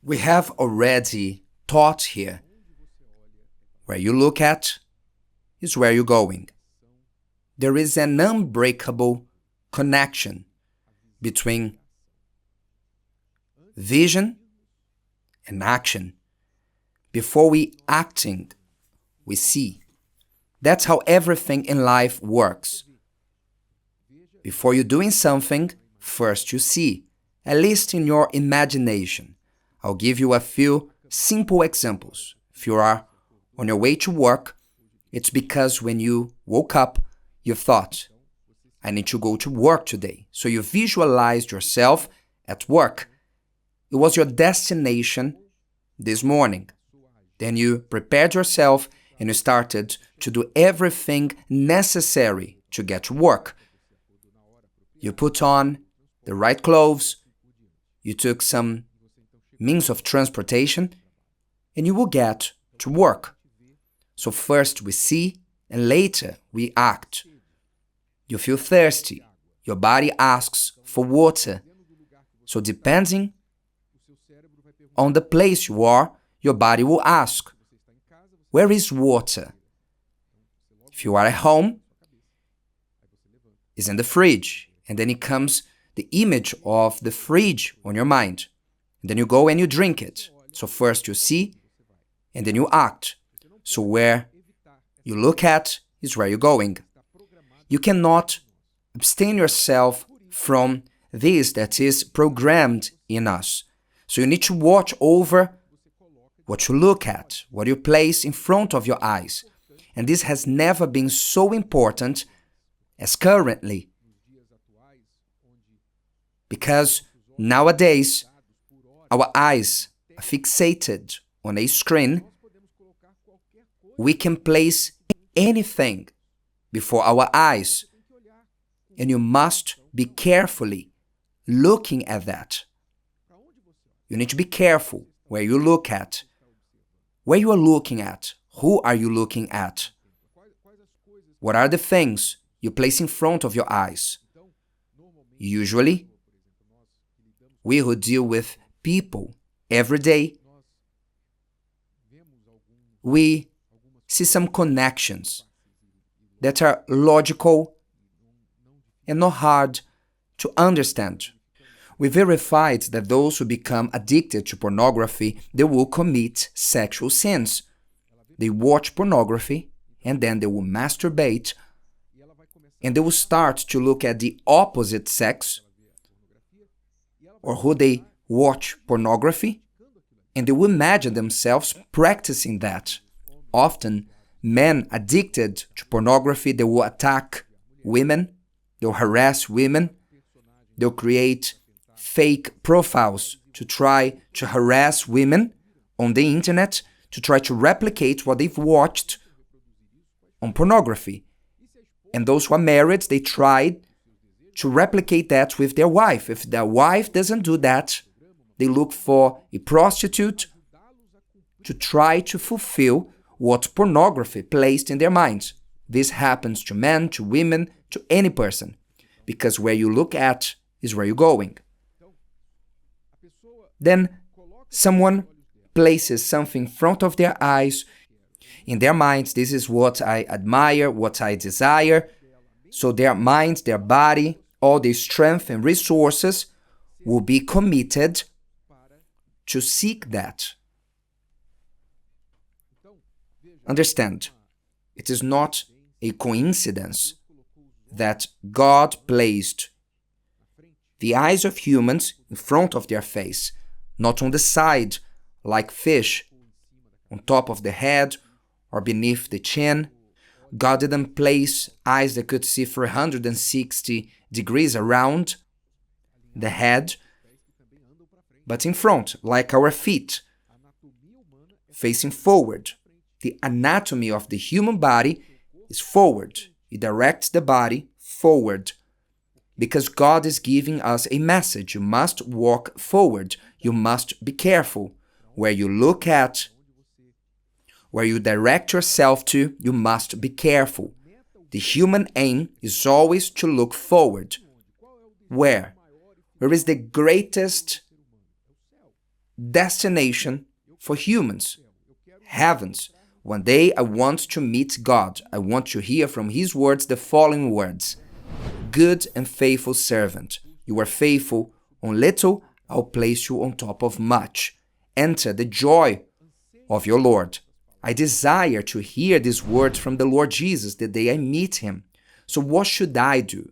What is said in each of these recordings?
We have already taught here, where you look at is where you're going. There is an unbreakable connection between vision and action. Before we acting, we see. That's how everything in life works. Before you're doing something, first you see, at least in your imagination. I'll give you a few simple examples. If you are on your way to work, it's because when you woke up, you thought, I need to go to work today. So you visualized yourself at work. It was your destination this morning. Then you prepared yourself and you started to do everything necessary to get to work. You put on the right clothes, you took some means of transportation, and you will get to work. So first we see, and later we act. You feel thirsty. Your body asks for water. So depending on the place you are, your body will ask, where is water? If you are at home, it's in the fridge. And then it comes the image of the fridge on your mind. And then you go and you drink it. So first you see, and then you act. So where you look at is where you're going. You cannot abstain yourself from this that is programmed in us. So you need to watch over what you look at, what you place in front of your eyes. And this has never been so important as currently. Because nowadays, our eyes are fixated on a screen. We can place anything before our eyes. And you must be carefully looking at that. You need to be careful where you look at. Where you are looking at. Who are you looking at? What are the things you place in front of your eyes? Usually, we who deal with people every day, we see some connections that are logical and not hard to understand. We verified that those who become addicted to pornography, they will commit sexual sins. They watch pornography and then they will masturbate and they will start to look at the opposite sex or who they watch pornography, and they will imagine themselves practicing that. Often, men addicted to pornography, they will attack women, they'll harass women, they'll create fake profiles to try to harass women on the internet, to try to replicate what they've watched on pornography. And those who are married, they tried to replicate that with their wife. If their wife doesn't do that, they look for a prostitute to try to fulfill what pornography placed in their minds. This happens to men, to women, to any person. Because where you look at is where you're going. Then someone places something in front of their eyes. In their minds, this is what I admire, what I desire. So their mind, their body, all their strength and resources will be committed to seek that. Understand, it is not a coincidence that God placed the eyes of humans in front of their face, not on the side like fish, on top of the head or beneath the chin. God didn't place eyes that could see 360 degrees around the head, but in front, like our feet, facing forward. The anatomy of the human body is forward. It directs the body forward. Because God is giving us a message. You must walk forward. You must be careful. Where you look at, where you direct yourself to, you must be careful. The human aim is always to look forward. Where? Where is the greatest destination for humans, heavens. One day I want to meet God. I want to hear from His words the following words: Good and faithful servant, you are faithful on little, I'll place you on top of much. Enter the joy of your Lord. I desire to hear these words from the Lord Jesus the day I meet Him. So what should I do?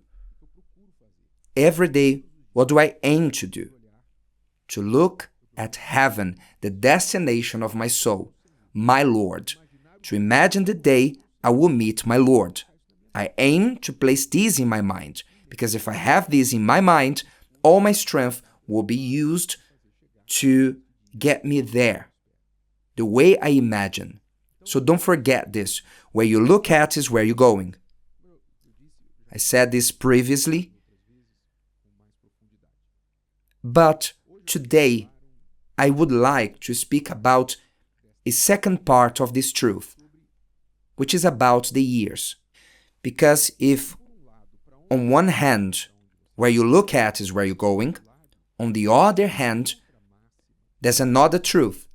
Every day, what do I aim to do? To look at heaven, the destination of my soul, my Lord. To imagine the day I will meet my Lord. I aim to place this in my mind, because if I have this in my mind, all my strength will be used to get me there, the way I imagine. So don't forget this. Where you look at is where you're going. I said this previously, but today I would like to speak about a second part of this truth, which is about the years. Because if on one hand, where you look at is where you're going, on the other hand, there's another truth,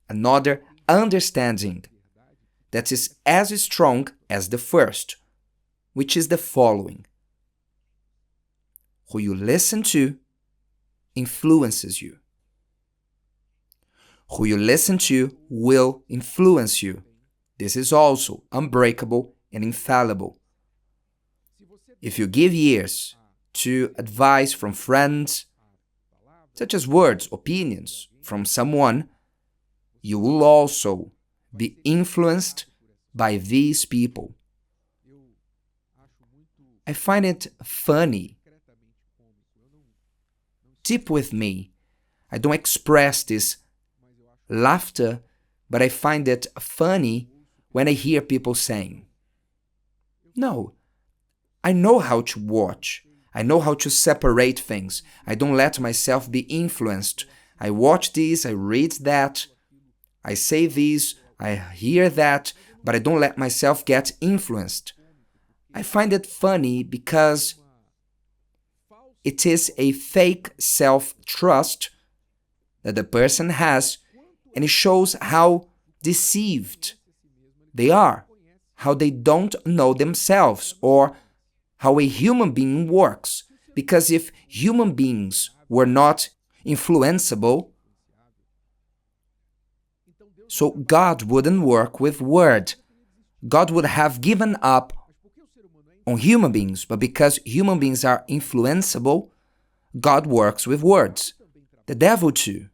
another understanding that is as strong as the first, which is the following: who you listen to influences you. Who you listen to will influence you. This is also unbreakable and infallible. If you give ears to advice from friends, such as words, opinions from someone, you will also be influenced by these people. I find it funny, deep with me. I don't express this laughter, but I find it funny when I hear people saying, "No, I know how to watch. I know how to separate things. I don't let myself be influenced. I watch this, I read that, I say this, I hear that, but I don't let myself get influenced." I find it funny because it is a fake self-trust that the person has, and it shows how deceived they are, how they don't know themselves, or how a human being works. Because if human beings were not influenceable, so God wouldn't work with word. God would have given up on human beings, but because human beings are influenceable, God works with words. The devil too.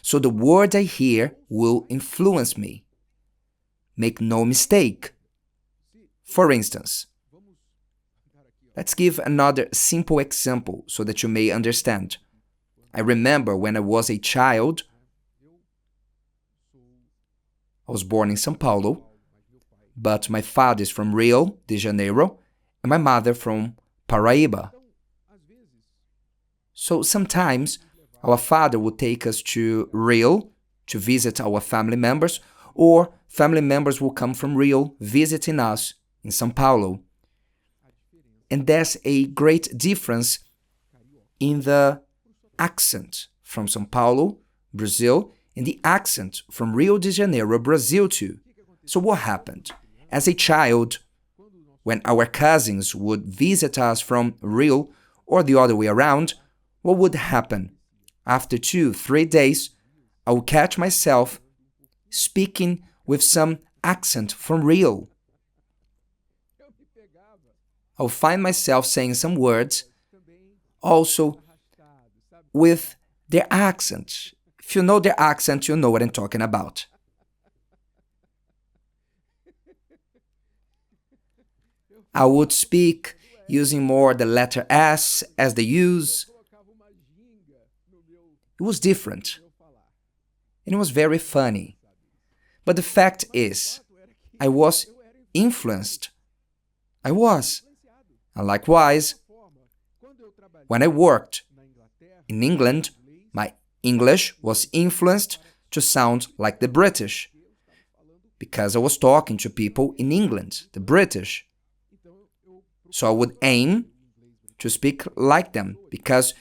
So the word I hear will influence me. Make no mistake. For instance, let's give another simple example so that you may understand. I remember when I was a child, I was born in São Paulo, but my father is from Rio de Janeiro and my mother from Paraíba. So sometimes our father would take us to Rio to visit our family members, or family members will come from Rio visiting us in São Paulo. And there's a great difference in the accent from São Paulo, Brazil, and the accent from Rio de Janeiro, Brazil too. So what happened? As a child, when our cousins would visit us from Rio or the other way around, what would happen? After 2-3 days, I would catch myself speaking with some accent from Rio. I'll find myself saying some words also with their accent. If you know their accent, you know what I'm talking about. I would speak using more the letter S as they use. It was different. And it was very funny. But the fact is, I was influenced. I was. And likewise, when I worked in England, my English was influenced to sound like the British, because I was talking to people in England, the British. So I would aim to speak like them, because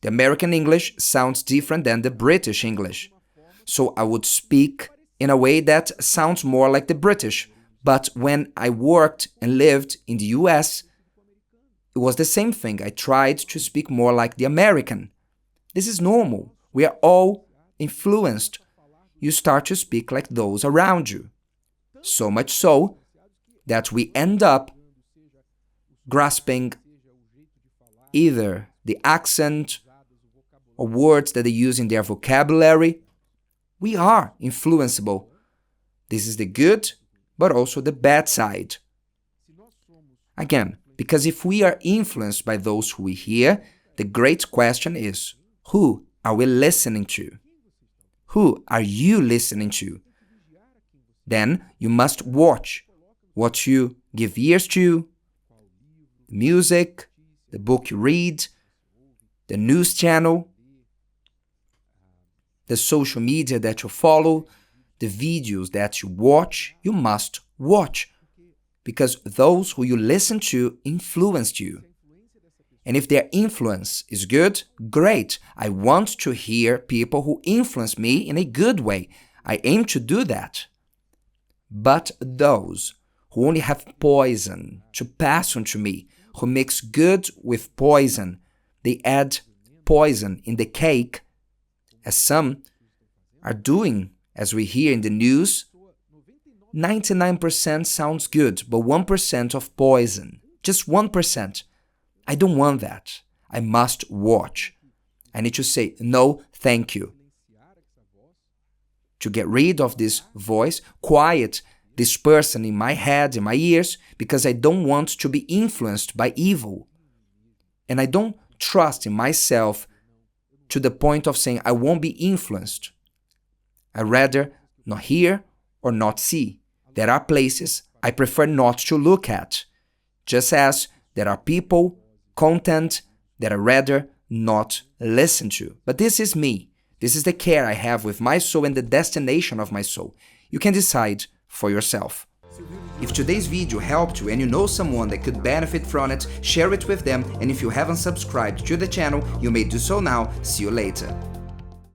The American English sounds different than the British English. So I would speak in a way that sounds more like the British. But when I worked and lived in the US, it was the same thing. I tried to speak more like the American. This is normal. We are all influenced. You start to speak like those around you. So much so that we end up grasping either the accent or words that they use in their vocabulary. We are influenceable. This is the good, but also the bad side. Again, because if we are influenced by those who we hear, the great question is, who are we listening to? Who are you listening to? Then you must watch what you give ears to, the music, the book you read, the news channel, the social media that you follow, the videos that you watch. You must watch, because those who you listen to influenced you. And if their influence is good, great. I want to hear people who influence me in a good way. I aim to do that. But those who only have poison to pass on to me, who mix good with poison, they add poison in the cake, as some are doing, as we hear in the news. 99% sounds good, but 1% of poison. Just 1%. I don't want that. I must watch. I need to say, no, thank you. To get rid of this voice, quiet this person in my head, in my ears, because I don't want to be influenced by evil. And I don't trust in myself to the point of saying I won't be influenced. I rather not hear or not see. There are places I prefer not to look at, just as there are people, content that I rather not listen to. But this is me. This is the care I have with my soul and the destination of my soul. You can decide for yourself. If today's video helped you and you know someone that could benefit from it, share it with them, and if you haven't subscribed to the channel, you may do so now. See you later.